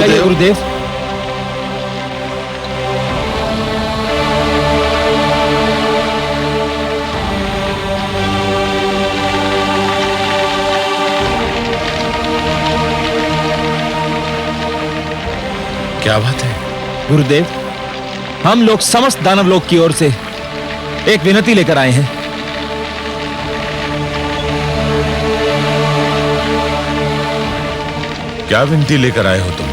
जाइए गुरुदेव। क्या बात है गुरुदेव, हम लोग समस्त दानव लोक की ओर से एक विनती लेकर आए हैं। क्या विनती लेकर आए हो तुम?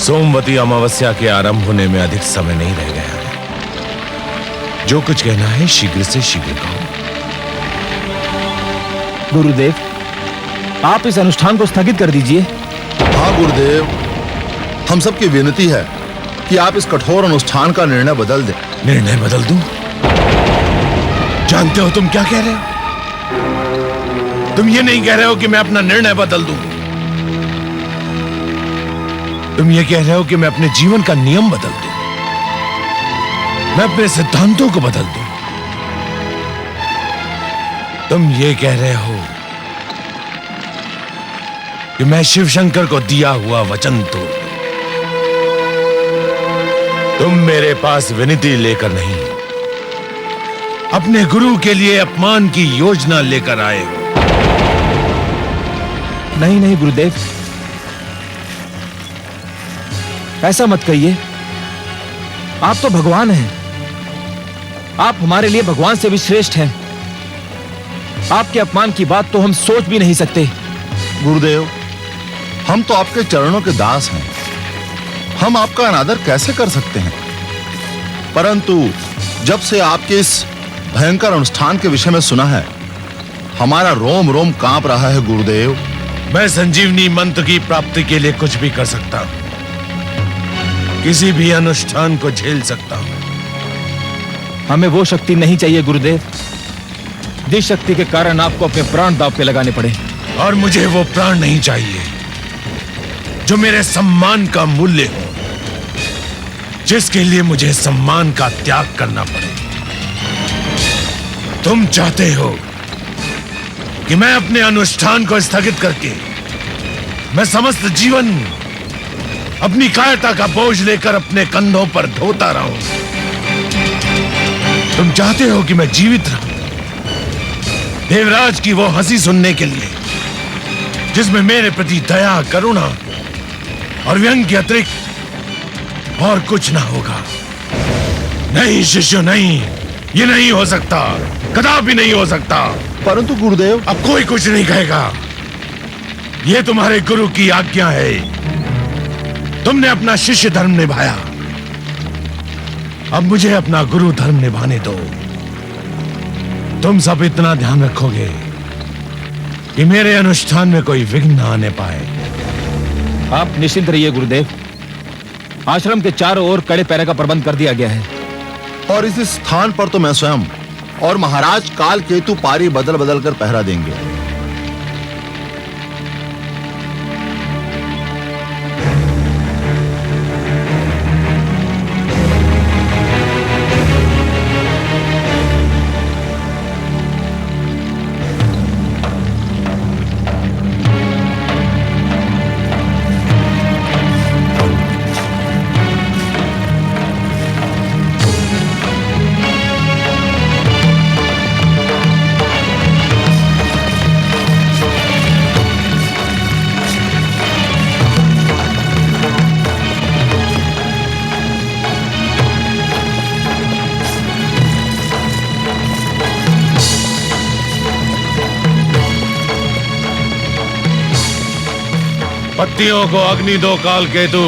सोमवती अमावस्या के आरंभ होने में अधिक समय नहीं रह गया है। जो कुछ कहना है शीघ्र से शीघ्र कहो। गुरुदेव, आप इस अनुष्ठान को स्थगित कर दीजिए। हाँ गुरुदेव, हम सबकी विनती है कि आप इस कठोर अनुष्ठान का निर्णय बदल दें। निर्णय बदल दूं? जानते हो तुम क्या कह रहे हो? तुम ये नहीं कह रहे हो कि मैं अपना निर्णय बदल दूं। तुम ये कह रहे हो कि मैं अपने जीवन का नियम बदल दूं, मैं अपने सिद्धांतों को बदल दूं। तुम ये कह रहे हो कि मैं शिव शंकर को दिया हुआ वचन तोड़ दूं। तुम मेरे पास विनती लेकर नहीं, अपने गुरु के लिए अपमान की योजना लेकर आए हो। नहीं नहीं गुरुदेव, ऐसा मत कहिए। आप तो भगवान हैं, आप हमारे लिए भगवान से भी श्रेष्ठ हैं। आपके अपमान की बात तो हम सोच भी नहीं सकते। गुरुदेव, हम तो आपके चरणों के दास हैं, हम आपका अनादर कैसे कर सकते हैं? परंतु जब से आपके इस भयंकर अनुष्ठान के विषय में सुना है, हमारा रोम रोम कांप रहा है गुरुदेव। मैं संजीवनी मंत्र की प्राप्ति के लिए कुछ भी कर सकता हूं, किसी भी अनुष्ठान को झेल सकता हूं। हमें वो शक्ति नहीं चाहिए गुरुदेव, जिस शक्ति के कारण आपको अपने प्राण दांव पे लगाने पड़े। और मुझे वो प्राण नहीं चाहिए जो मेरे सम्मान का मूल्य हो, जिसके लिए मुझे सम्मान का त्याग करना पड़े। तुम चाहते हो कि मैं अपने अनुष्ठान को स्थगित करके मैं समस्त जीवन अपनी कायरता का बोझ लेकर अपने कंधों पर ढोता रहूं। तुम चाहते हो कि मैं जीवित रहूं, देवराज की वो हंसी सुनने के लिए जिसमें मेरे प्रति दया, करुणा और व्यंग के अतिरिक्त और कुछ ना होगा। नहीं शिष्य, नहीं, ये नहीं हो सकता, कदापि नहीं हो सकता। परंतु गुरुदेव, अब कोई कुछ नहीं कहेगा, ये तुम्हारे गुरु की आज्ञा है। तुमने अपना शिष्य धर्म निभाया, अब मुझे अपना गुरु धर्म निभाने दो। तुम सब इतना ध्यान रखोगे कि मेरे अनुष्ठान में कोई विघ्न न आने पाए। आप निश्चिंत रहिए गुरुदेव, आश्रम के चारों ओर कड़े पहरे का प्रबंध कर दिया गया है। और इस स्थान पर तो मैं स्वयं और महाराज काल केतु पारी बदल बदल कर पहरा देंगे। पत्तियों को अग्नि दो काल केतु।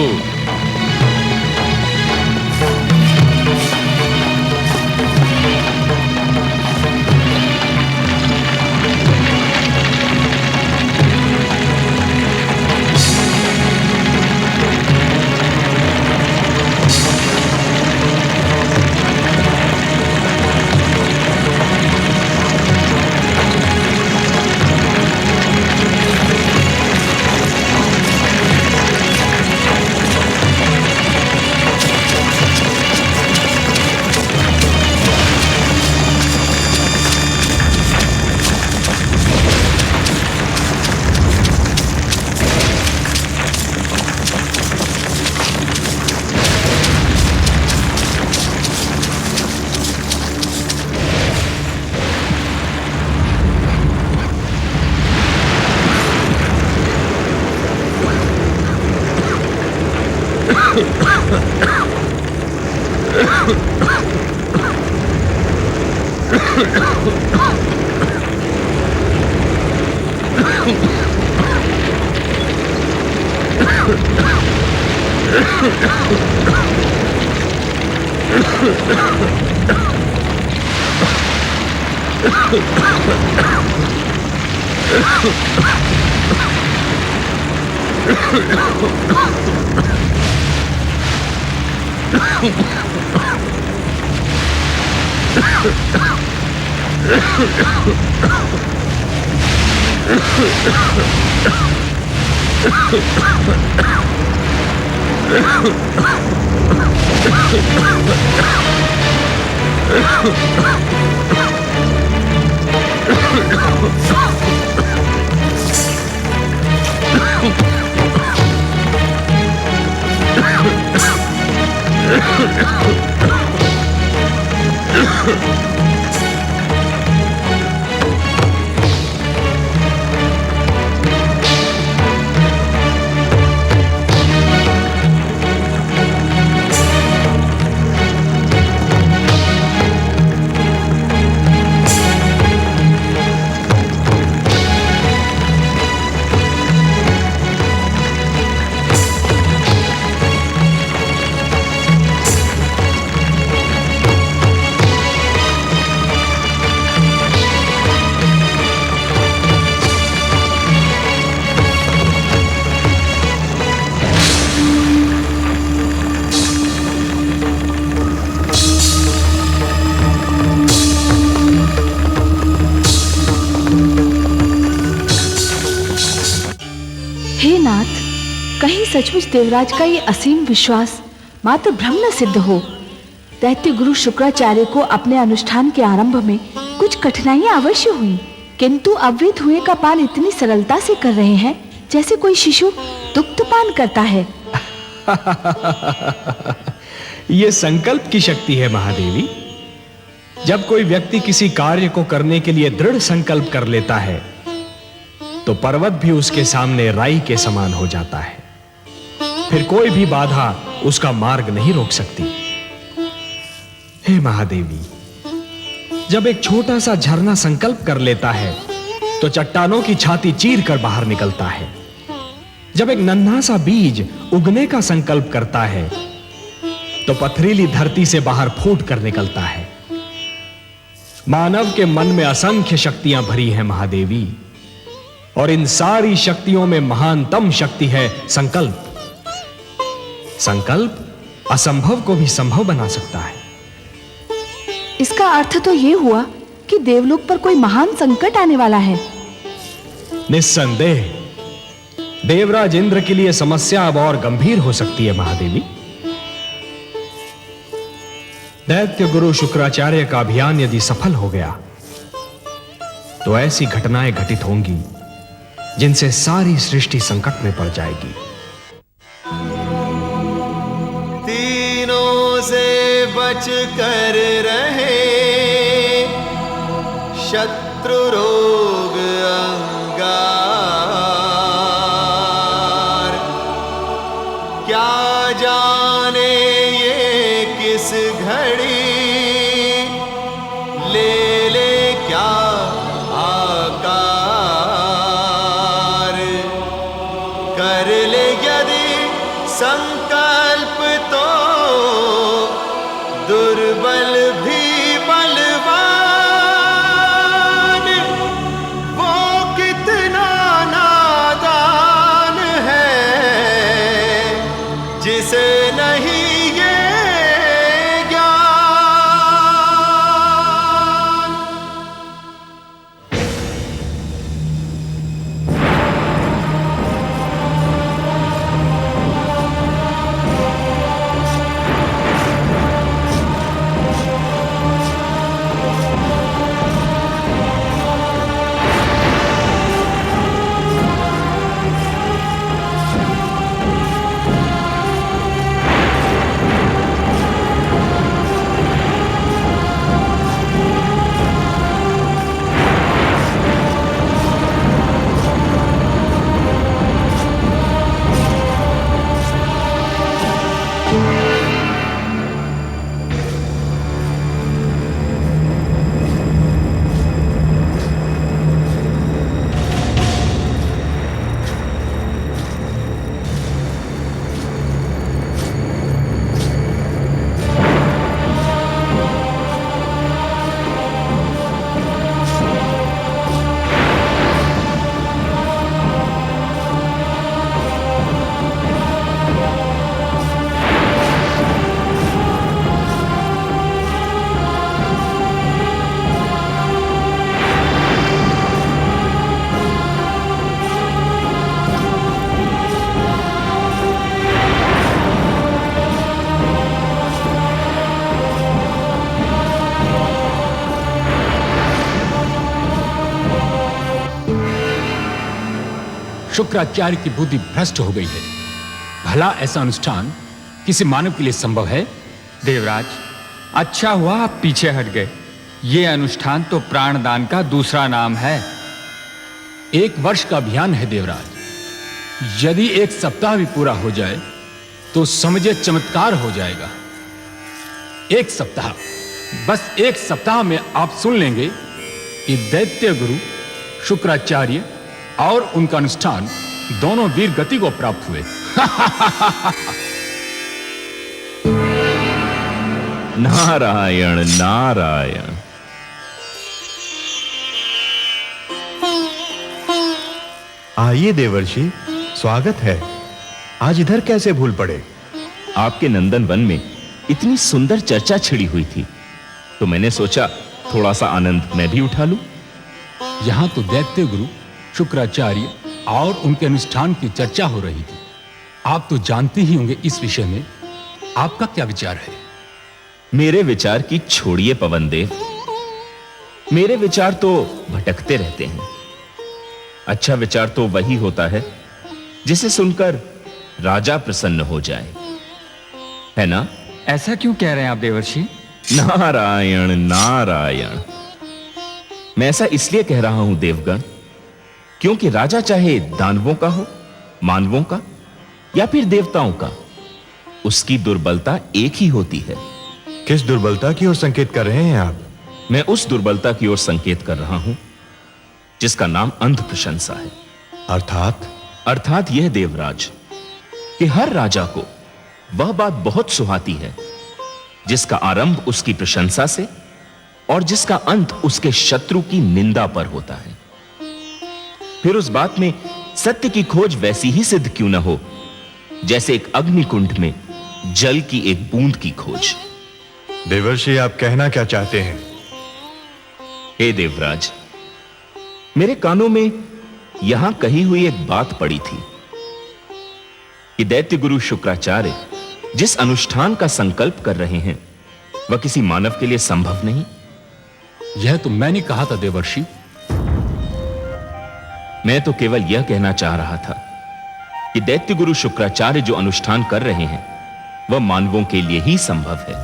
हे नाथ, कहीं सचमुच देवराज का ये असीम विश्वास मात्र भ्रम न सिद्ध हो। दैत्य गुरु शुक्राचार्य को अपने अनुष्ठान के आरंभ में कुछ कठिनाइयां अवश्य हुई, किंतु अब वे धुएं का पान इतनी सरलता से कर रहे हैं जैसे कोई शिशु दुग्धपान करता है। ये संकल्प की शक्ति है महादेवी। जब कोई व्यक्ति किसी कार्य को करने के लिए दृढ़ संकल्प कर लेता है तो पर्वत भी उसके सामने राई के समान हो जाता है। फिर कोई भी बाधा उसका मार्ग नहीं रोक सकती। हे महादेवी, जब एक छोटा सा झरना संकल्प कर लेता है तो चट्टानों की छाती चीर कर बाहर निकलता है। जब एक नन्हा सा बीज उगने का संकल्प करता है तो पथरीली धरती से बाहर फूट कर निकलता है। मानव के मन में असंख्य शक्तियां भरी हैं महादेवी, और इन सारी शक्तियों में महानतम शक्ति है संकल्प। संकल्प असंभव को भी संभव बना सकता है। इसका अर्थ तो ये हुआ कि देवलोक पर कोई महान संकट आने वाला है। निस्संदेह देवराज इंद्र के लिए समस्या अब और गंभीर हो सकती है महादेवी। दैत्य गुरु शुक्राचार्य का अभियान यदि सफल हो गया तो ऐसी घटनाएं घटित होंगी जिनसे सारी सृष्टि संकट में पड़ जाएगी। तीनों से बच कर रहे, शत्रु रोग अंगार, क्या जाने ये किस घड़ी ले ले क्या कर ले यदि संकल्प तो दुर्बल भी बलवान। शुक्राचार्य की बुद्धि भ्रष्ट हो गई है। भला ऐसा अनुष्ठान किसी मानव के लिए संभव है? देवराज, अच्छा हुआ आप पीछे हट गए। ये अनुष्ठान तो प्राणदान का दूसरा नाम है। 1 वर्ष का अभियान है देवराज। यदि 1 सप्ताह भी पूरा हो जाए तो समझे चमत्कार हो जाएगा। 1 सप्ताह, बस 1 सप्ताह में आप सुन लेंगे कि दैत्य गुरु शुक्राचार्य और उनका अनुष्ठान दोनों वीर गति को प्राप्त हुए। नारायण नारायण। आइए देवर्षि, स्वागत है। आज इधर कैसे भूल पड़े? आपके नंदन वन में इतनी सुंदर चर्चा छिड़ी हुई थी तो मैंने सोचा थोड़ा सा आनंद मैं भी उठा लूं। यहां तो दैत्य गुरु शुक्राचार्य और उनके अनुष्ठान की चर्चा हो रही थी। आप तो जानते ही होंगे इस विषय में आपका क्या विचार है? मेरे विचार की छोड़िए पवन देव, मेरे विचार तो भटकते रहते हैं। अच्छा विचार तो वही होता है जिसे सुनकर राजा प्रसन्न हो जाए, है ना? ऐसा क्यों कह रहे हैं आप देवर्षि? नारायण नारायण। मैं ऐसा इसलिए कह रहा हूं देवगण, क्योंकि राजा चाहे दानवों का हो, मानवों का या फिर देवताओं का, उसकी दुर्बलता एक ही होती है। किस दुर्बलता की ओर संकेत कर रहे हैं आप? मैं उस दुर्बलता की ओर संकेत कर रहा हूं जिसका नाम अंध प्रशंसा है। अर्थात यह देवराज कि हर राजा को वह बात बहुत सुहाती है जिसका आरंभ उसकी प्रशंसा से और जिसका अंत उसके शत्रु की निंदा पर होता है। फिर उस बात में सत्य की खोज वैसी ही सिद्ध क्यों न हो जैसे एक अग्निकुंड में जल की एक बूंद की खोज। देवर्षि, आप कहना क्या चाहते हैं? हे देवराज, मेरे कानों में यहां कही हुई एक बात पड़ी थी कि दैत्य गुरु शुक्राचार्य जिस अनुष्ठान का संकल्प कर रहे हैं वह किसी मानव के लिए संभव नहीं। यह तो मैंने कहा था देवर्षि। मैं तो केवल यह कहना चाह रहा था कि दैत्य गुरु शुक्राचार्य जो अनुष्ठान कर रहे हैं वह मानवों के लिए ही संभव है,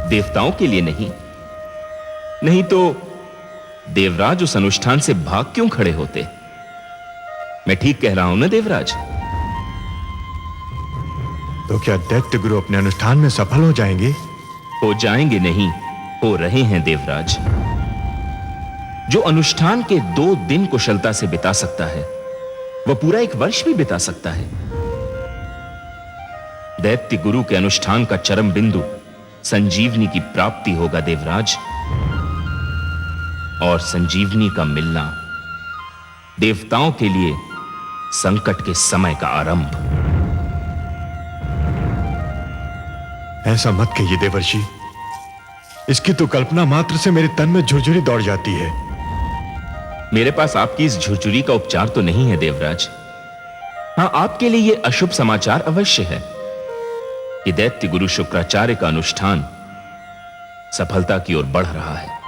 देवताओं के लिए नहीं। नहीं तो देवराज उस अनुष्ठान से भाग क्यों खड़े होते? मैं ठीक कह रहा हूं ना देवराज? तो क्या दैत्य गुरु अपने अनुष्ठान में सफल हो जाएंगे? हो जाएंगे नहीं, हो रहे हैं देवराज। जो अनुष्ठान के 2 दिन कुशलता से बिता सकता है वह पूरा 1 वर्ष भी बिता सकता है। दैत्य गुरु के अनुष्ठान का चरम बिंदु संजीवनी की प्राप्ति होगा देवराज, और संजीवनी का मिलना देवताओं के लिए संकट के समय का आरंभ। ऐसा मत कहिए देवर्षि, इसकी तो कल्पना मात्र से मेरे तन में झुरझुरी दौड़ जाती है। मेरे पास आपकी इस झुरझुरी का उपचार तो नहीं है देवराज। हां, आपके लिए यह अशुभ समाचार अवश्य है कि दैत्य गुरु शुक्राचार्य का अनुष्ठान सफलता की ओर बढ़ रहा है।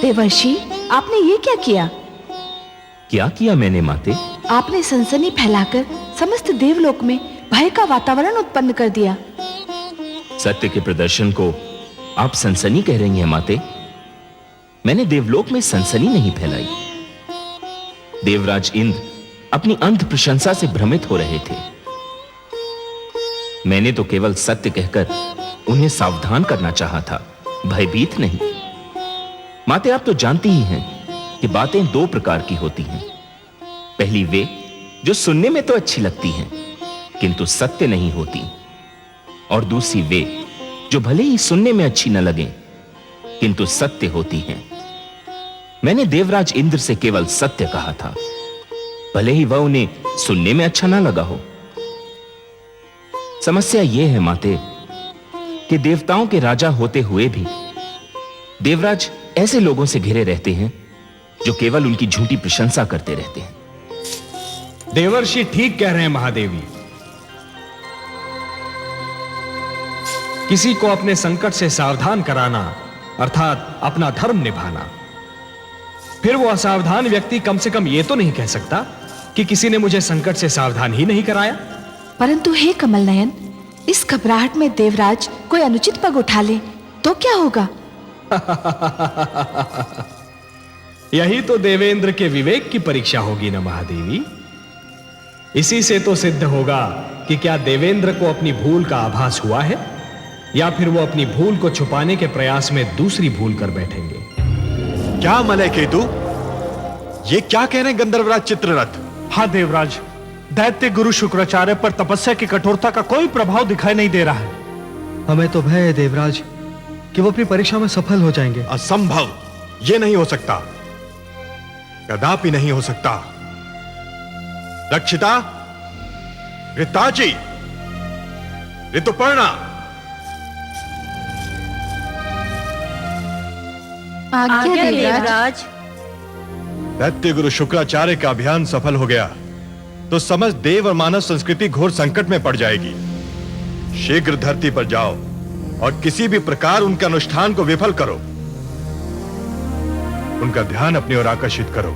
देवर्षि, आपने ये क्या किया? क्या किया मैंने माते? आपने सनसनी फैलाकर समस्त देवलोक में भय का वातावरण उत्पन्न कर दिया। सत्य के प्रदर्शन को आप सनसनी कह रही हैं माते? मैंने देवलोक में सनसनी नहीं फैलाई। देवराज इंद्र अपनी अंध प्रशंसा से भ्रमित हो रहे थे। मैंने तो केवल सत्य कहकर उन्हें सावधान करना चाहा था, भयभीत नहीं। माते, आप तो जानती ही हैं कि बातें दो प्रकार की होती हैं। पहली वे जो सुनने में तो अच्छी लगती हैं किंतु सत्य नहीं होती, और दूसरी वे जो भले ही सुनने में अच्छी न लगें किंतु सत्य होती हैं। मैंने देवराज इंद्र से केवल सत्य कहा था, भले ही वह उन्हें सुनने में अच्छा ना लगा हो। समस्या यह है माते कि देवताओं के राजा होते हुए भी देवराज ऐसे लोगों से घिरे रहते हैं जो केवल उनकी झूठी प्रशंसा करते रहते हैं। देवर्षि ठीक कह रहे हैं महादेवी। किसी को अपने संकट से सावधान कराना अर्थात अपना धर्म निभाना। फिर वो असावधान व्यक्ति कम से कम ये तो नहीं कह सकता कि किसी ने मुझे संकट से सावधान ही नहीं कराया। परंतु हे कमल नयन, इस घबराहट में देवराज कोई अनुचित पग उठा ले तो क्या होगा? यही तो देवेंद्र के विवेक की परीक्षा होगी ना महादेवी। इसी से तो सिद्ध होगा कि क्या देवेंद्र को अपनी भूल का आभास हुआ है या फिर वो अपनी भूल को छुपाने के प्रयास में दूसरी भूल कर बैठेंगे। क्या मलय केतु, ये क्या कह रहे हैं गंधर्वराज चित्ररथ? हाँ देवराज, दैत्य गुरु शुक्राचार्य पर तपस्या की कठोरता का कोई प्रभाव दिखाई नहीं दे रहा है। हमें तो भय है देवराज कि वो अपनी परीक्षा में सफल हो जाएंगे। असंभव, ये नहीं हो सकता, कदापि नहीं हो सकता। रक्षिता, ऋताची, ऋतुपर्णा, आज्ञा देवराज। दैत्य गुरु शुक्राचार्य का अभियान सफल हो गया तो समस्त देव और मानव संस्कृति घोर संकट में पड़ जाएगी। शीघ्र धरती पर जाओ और किसी भी प्रकार उनके अनुष्ठान को विफल करो। उनका ध्यान अपनी ओर आकर्षित करो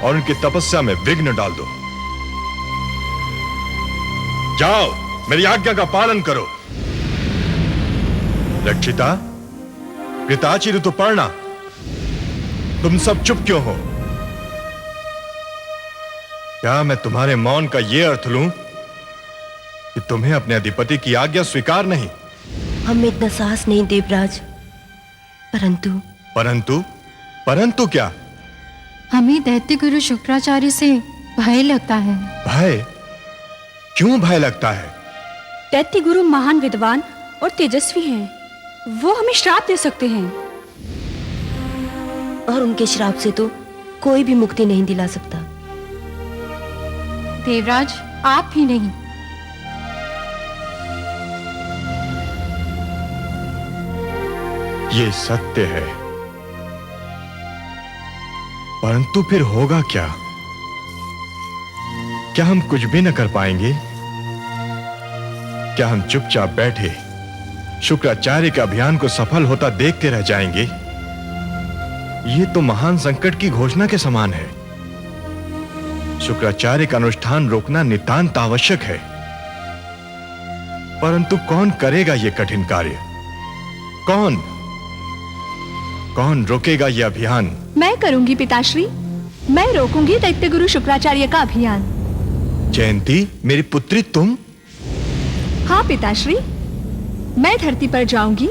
और उनकी तपस्या में विघ्न डाल दो। जाओ, मेरी आज्ञा का पालन करो। रक्षिता, ऋताची, ऋतुपर्णा, तुम सब चुप क्यों हो? क्या मैं तुम्हारे मौन का यह अर्थ लूं कि तुम्हें अपने अधिपति की आज्ञा स्वीकार नहीं? हम इतना साहस नहीं देवराज, परंतु क्या? हमें दैत्य गुरु शुक्राचार्य से भय लगता है। भय? क्यों भय लगता है? दैत्य गुरु महान विद्वान और तेजस्वी हैं। वो हमें श्राप दे सकते हैं और उनके श्राप से तो कोई भी मुक्ति नहीं दिला सकता। देवराज, आप ही नहीं। ये सत्य है, परंतु फिर होगा क्या? क्या हम कुछ भी न कर पाएंगे? क्या हम चुपचाप बैठे शुक्राचार्य के अभियान को सफल होता देखते रह जाएंगे? ये तो महान संकट की घोषणा के समान है। शुक्राचार्य का अनुष्ठान रोकना नितांत आवश्यक है, परंतु कौन करेगा यह कठिन कार्य? कौन रोकेगा यह अभियान? मैं करूंगी पिताश्री, मैं रोकूंगी दैत्य गुरु शुक्राचार्य का अभियान। जयंती, मेरी पुत्री, तुम? हाँ पिताश्री, मैं धरती पर जाऊंगी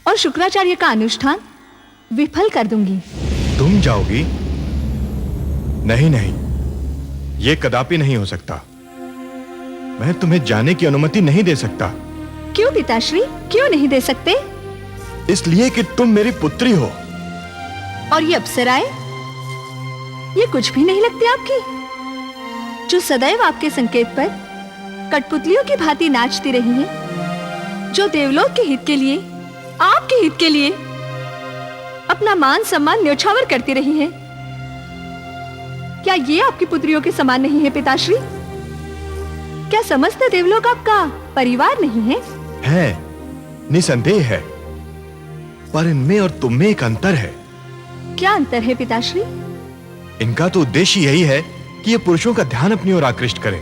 और शुक्राचार्य का अनुष्ठान विफल कर दूंगी। तुम जाओगी? नहीं, यह कदापि नहीं हो सकता। मैं तुम्हें जाने की अनुमति नहीं दे सकता। क्यों पिताश्री, क्यों नहीं दे सकते? इसलिए कि तुम मेरी पुत्री हो। और ये अप्सराएं, ये कुछ भी नहीं लगती आपकी, जो सदैव आपके संकेत पर कठपुतलियों की भांति नाचती रही हैं, जो देवलोक के हित के लिए, आपके हित के लिए अपना मान सम्मान न्योछावर करती रही हैं। क्या ये आपकी पुत्रियों के समान नहीं है पिताश्री? क्या समस्त देवलोक आपका परिवार नहीं है? है, निसंदेह है, पर इनमें और तुम में एक अंतर है। क्या अंतर है पिताश्री? इनका तो उद्देश्य यही है कि ये पुरुषों का ध्यान अपनी ओर आकृष्ट करें।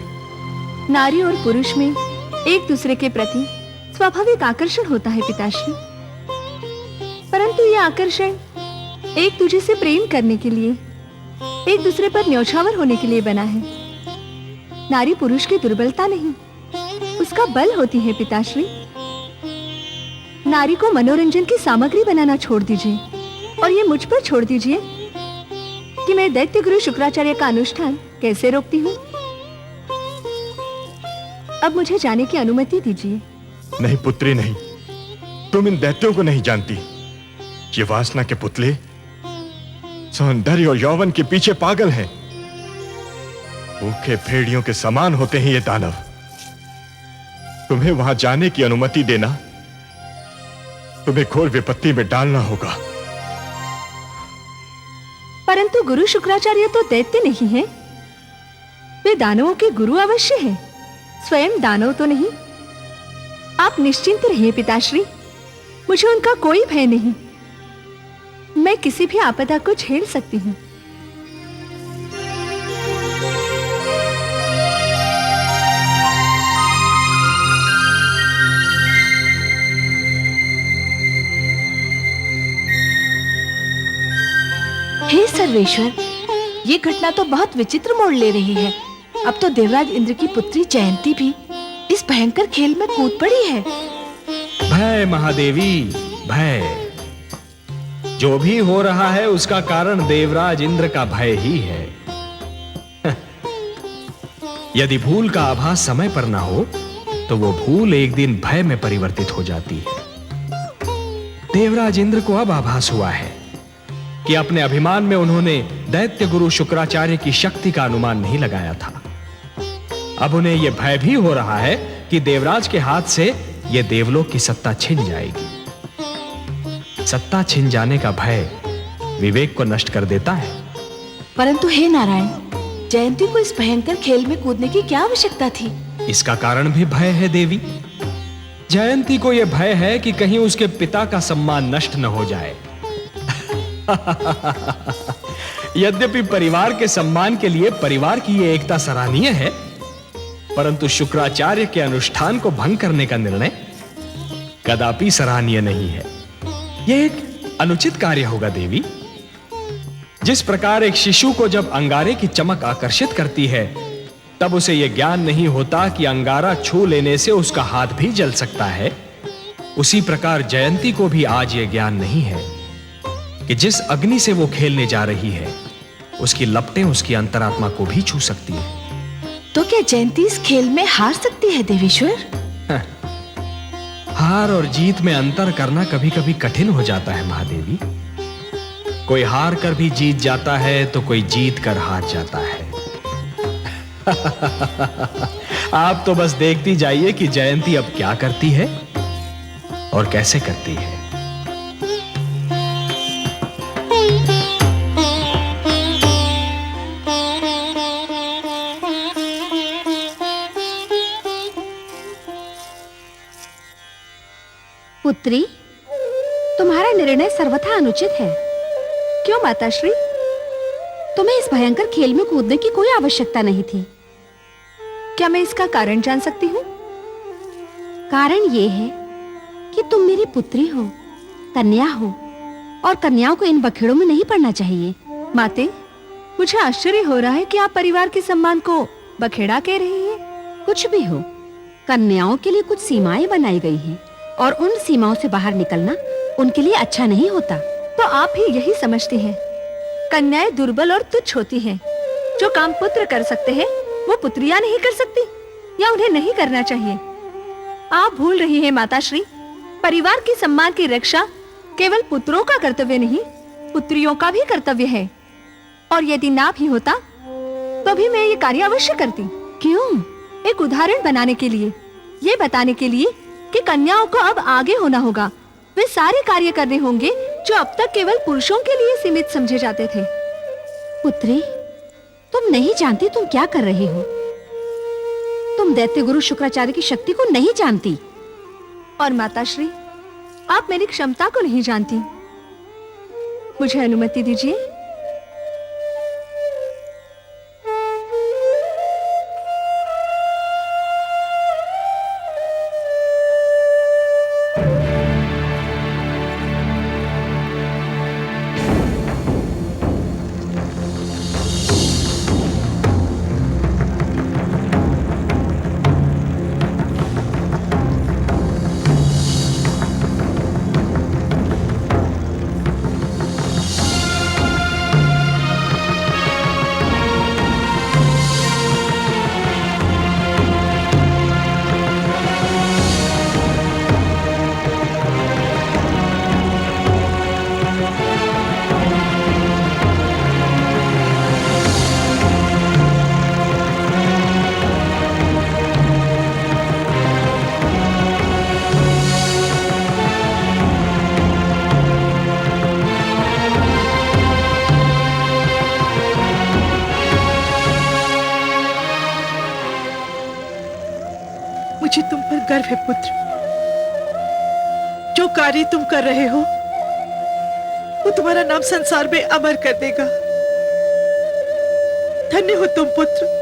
नारी और पुरुष में एक दूसरे के प्रति स्वाभाविक आकर्षण होता है पिताश्री, परंतु यह आकर्षण एक दूसरे से प्रेम करने के लिए, एक दूसरे पर न्यौछावर होने के लिए बना है। नारी पुरुष की दुर्बलता नहीं, उसका बल होती है पिताश्री। नारी को मनोरंजन की सामग्री बनाना छोड़ दीजिए और ये मुझ पर छोड़ दीजिए कि मैं दैत्य गुरु शुक्राचार्य का अनुष्ठान कैसे रोकती हूँ। अब मुझे जाने की अनुमति दीजिए। नहीं पुत्री नहीं, तुम इन दैत्यों को नहीं जानती। ये वासना के पुतले सौंदर्य और यौवन के पीछे पागल हैं। भूखे भेड़ियों के समान होते हैं ये दानव। तुम्हें वहां जाने की अनुमति देना तुम्हें घोर विपत्ति में डालना होगा। परंतु गुरु शुक्राचार्य तो दैत्य नहीं है, वे दानवों के गुरु अवश्य हैं, स्वयं दानव तो नहीं। आप निश्चिंत रहिए पिताश्री, मुझे उनका कोई भय नहीं। मैं किसी भी आपदा को झेल सकती हूँ। हे सर्वेश्वर, ये घटना तो बहुत विचित्र मोड़ ले रही है। अब तो देवराज इंद्र की पुत्री जयंती भी इस भयंकर खेल में कूद पड़ी है। भय महादेवी, भय। जो भी हो रहा है उसका कारण देवराज इंद्र का भय ही है। यदि भूल का आभास समय पर ना हो तो वो भूल एक दिन भय में परिवर्तित हो जाती है। देवराज इंद्र को अब आभास हुआ है कि अपने अभिमान में उन्होंने दैत्य गुरु शुक्राचार्य की शक्ति का अनुमान नहीं लगाया था। अब उन्हें यह भय भी हो रहा है कि देवराज के हाथ से यह देवलोक की सत्ता छिन जाएगी। सत्ता छिन जाने का भय विवेक को नष्ट कर देता है। परंतु हे नारायण, जयंती को इस भयंकर खेल में कूदने की क्या आवश्यकता थी? इसका कारण भी भय है देवी। जयंती को यह भय है कि कहीं उसके पिता का सम्मान नष्ट न हो जाए। यद्यपि परिवार के सम्मान के लिए परिवार की यह एकता सराहनीय है, परंतु शुक्राचार्य के अनुष्ठान को भंग करने का निर्णय कदापि सराहनीय नहीं है। यह एक अनुचित कार्य होगा देवी। जिस प्रकार एक शिशु को जब अंगारे की चमक आकर्षित करती है, तब उसे यह ज्ञान नहीं होता कि अंगारा छू लेने से उसका हाथ भी जल सकता है, उसी प्रकार जयंती को भी आज यह ज्ञान नहीं है कि जिस अग्नि से वो खेलने जा रही है, उसकी लपटें उसकी अंतरात्मा को भी छू सकती है। तो क्या जयंती इस खेल में हार सकती है देवेश्वर? हार और जीत में अंतर करना कभी कभी कठिन हो जाता है महादेवी। कोई हार कर भी जीत जाता है तो कोई जीत कर हार जाता है। आप तो बस देखती जाइए कि जयंती अब क्या करती है और कैसे करती है। पुत्री, तुम्हारा निर्णय सर्वथा अनुचित है। क्यों माताश्री? तुम्हें इस भयंकर खेल में कूदने की कोई आवश्यकता नहीं थी। क्या मैं इसका कारण जान सकती हूँ? कारण ये है कि तुम मेरी पुत्री हो, कन्या हो, और कन्याओं को इन बखेड़ों में नहीं पड़ना चाहिए। माते, मुझे आश्चर्य हो रहा है कि आप परिवार के सम्मान को बखेड़ा कह रही हैं। कुछ भी हो, कन्याओं के लिए कुछ सीमाएं बनाई गई हैं और उन सीमाओं से बाहर निकलना उनके लिए अच्छा नहीं होता। तो आप ही यही समझती हैं कन्याएं दुर्बल और तुच्छ होती हैं। जो काम पुत्र कर सकते हैं वो पुत्रियां नहीं कर सकती, या उन्हें नहीं करना चाहिए। आप भूल रही हैं माताश्री, परिवार के सम्मान की रक्षा केवल पुत्रों का कर्तव्य नहीं, पुत्रियों का भी कर्तव्य है। और यदि ना भी होता तो भी मैं ये कार्य अवश्य करती। क्यों? एक उदाहरण बनाने के लिए, ये बताने के लिए कि कन्याओं को अब आगे होना होगा। वे सारे कार्य करने होंगे जो अब तक केवल पुरुषों के लिए सीमित समझे जाते थे। पुत्री, तुम नहीं जानती तुम क्या कर रही हो। तुम दैत्य गुरु शुक्राचार्य की शक्ति को नहीं जानती। और माताश्री, आप मेरी क्षमता को नहीं जानती। मुझे अनुमति दीजिए। मुझे तुम पर गर्व है पुत्र। जो कार्य तुम कर रहे हो वो तुम्हारा नाम संसार में अमर कर देगा। धन्य हो तुम पुत्र।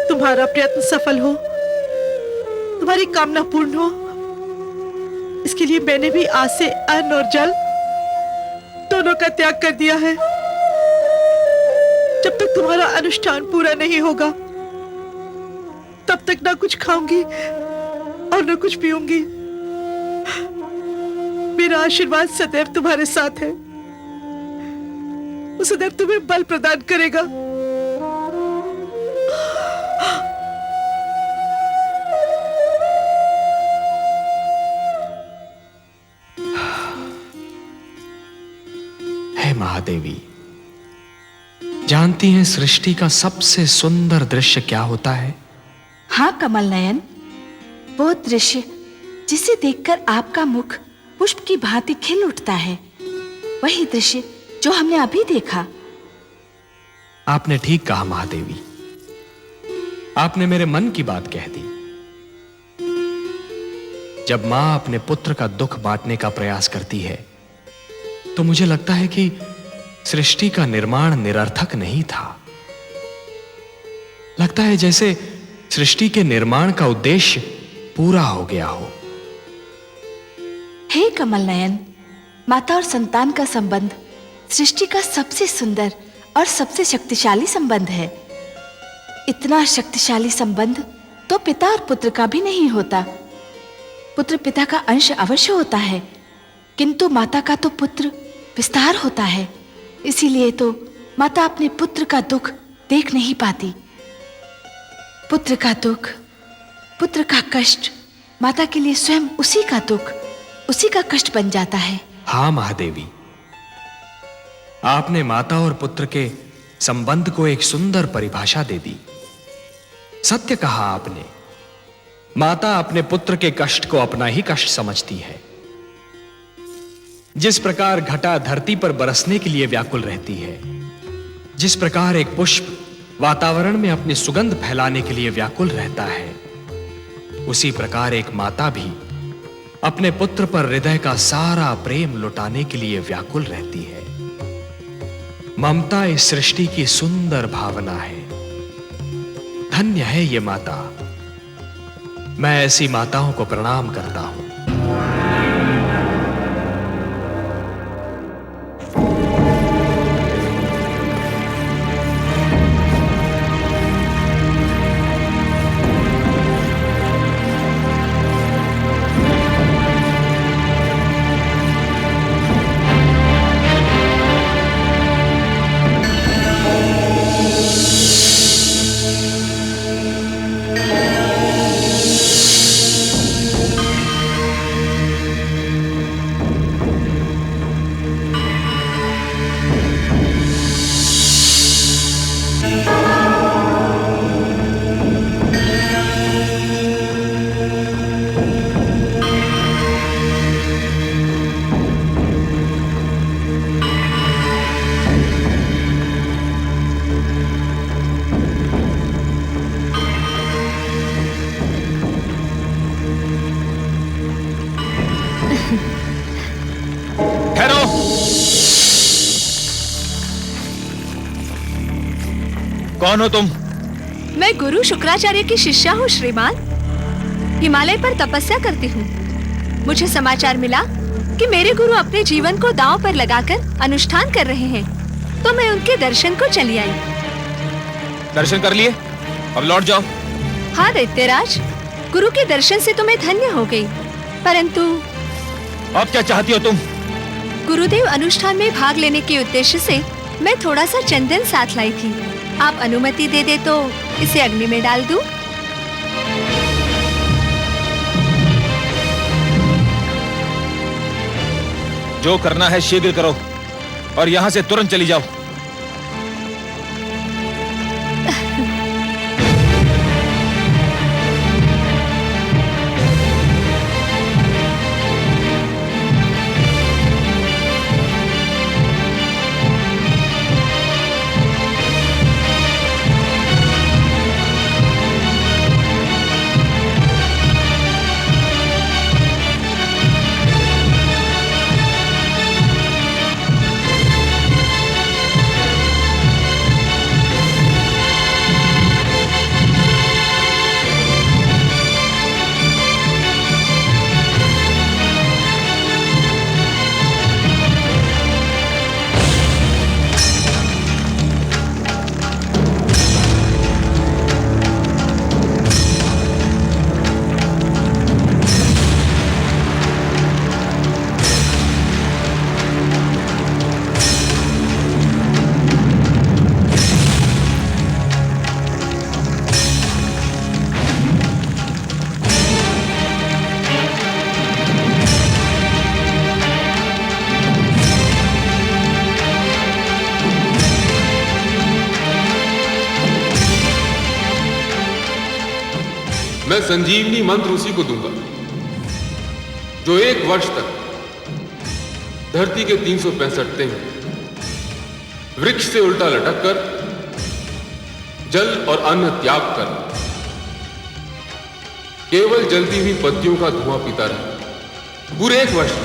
तुम्हारा प्रयत्न सफल हो, तुम्हारी कामना पूर्ण हो, इसके लिए मैंने भी आज से अन्न और जल दोनों का त्याग कर दिया है। जब तक तुम्हारा अनुष्ठान पूरा नहीं होगा तब तक ना कुछ खाऊंगी और ना कुछ पीऊंगी। मेरा आशीर्वाद सदैव तुम्हारे साथ है, वो सदैव तुम्हें बल प्रदान करेगा। हे महादेवी, जानती हैं सृष्टि का सबसे सुंदर दृश्य क्या होता है? हाँ कमल नयन, वो दृश्य जिसे देखकर आपका मुख पुष्प की भांति खिल उठता है, वही दृश्य जो हमने अभी देखा। आपने ठीक कहा महादेवी, आपने मेरे मन की बात कह दी। जब मां अपने पुत्र का दुख बांटने का प्रयास करती है तो मुझे लगता है कि सृष्टि का निर्माण निरर्थक नहीं था। लगता है जैसे सृष्टि के निर्माण का उद्देश्य पूरा हो गया हो। हे कमल नयन, माता और संतान का संबंध सृष्टि का सबसे सुंदर और सबसे शक्तिशाली संबंध है। इतना शक्तिशाली संबंध तो पिता और पुत्र का भी नहीं होता। पुत्र पिता का अंश अवश्य होता है, किंतु माता का तो पुत्र विस्तार होता है। इसीलिए तो माता अपने पुत्र का दुख देख नहीं पाती। पुत्र का दुख, पुत्र का कष्ट माता के लिए स्वयं उसी का दुख, उसी का कष्ट बन जाता है। हाँ महादेवी, आपने माता और पुत्र के संबंध को एक सुंदर परिभाषा दे दी। सत्य कहा आपने, माता अपने पुत्र के कष्ट को अपना ही कष्ट समझती है। जिस प्रकार घटा धरती पर बरसने के लिए व्याकुल रहती है, जिस प्रकार एक पुष्प वातावरण में अपनी सुगंध फैलाने के लिए व्याकुल रहता है, उसी प्रकार एक माता भी अपने पुत्र पर हृदय का सारा प्रेम लुटाने के लिए व्याकुल रहती है। ममता इस सृष्टि की सुंदर भावना है। धन्य है ये माता। मैं ऐसी माताओं को प्रणाम करता हूं। कौन हो तुम? मैं गुरु शुक्राचार्य की शिष्या हूँ श्रीमान। हिमालय पर तपस्या करती हूँ। मुझे समाचार मिला कि मेरे गुरु अपने जीवन को दांव पर लगाकर अनुष्ठान कर रहे हैं, तो मैं उनके दर्शन को चली आई। दर्शन कर लिए, अब लौट जाओ। हाँ दैत्यराज, गुरु के दर्शन से तो मैं धन्य हो गई, परंतु अब क्या चाहती हो तुम? गुरुदेव अनुष्ठान में भाग लेने के उद्देश्य से मैं थोड़ा सा चंदन साथ लाई थी। आप अनुमति दे दे तो इसे अग्नि में डाल दूं? जो करना है शीघ्र करो और यहां से तुरंत चली जाओ। मैं संजीवनी मंत्र उसी को दूंगा जो 1 वर्ष तक धरती के 365 दिन वृक्ष से उल्टा लटक कर जल और अन्न त्याग कर केवल जलती हुई पत्तियों का धुआं पीता रहे, पूरे 1 वर्ष।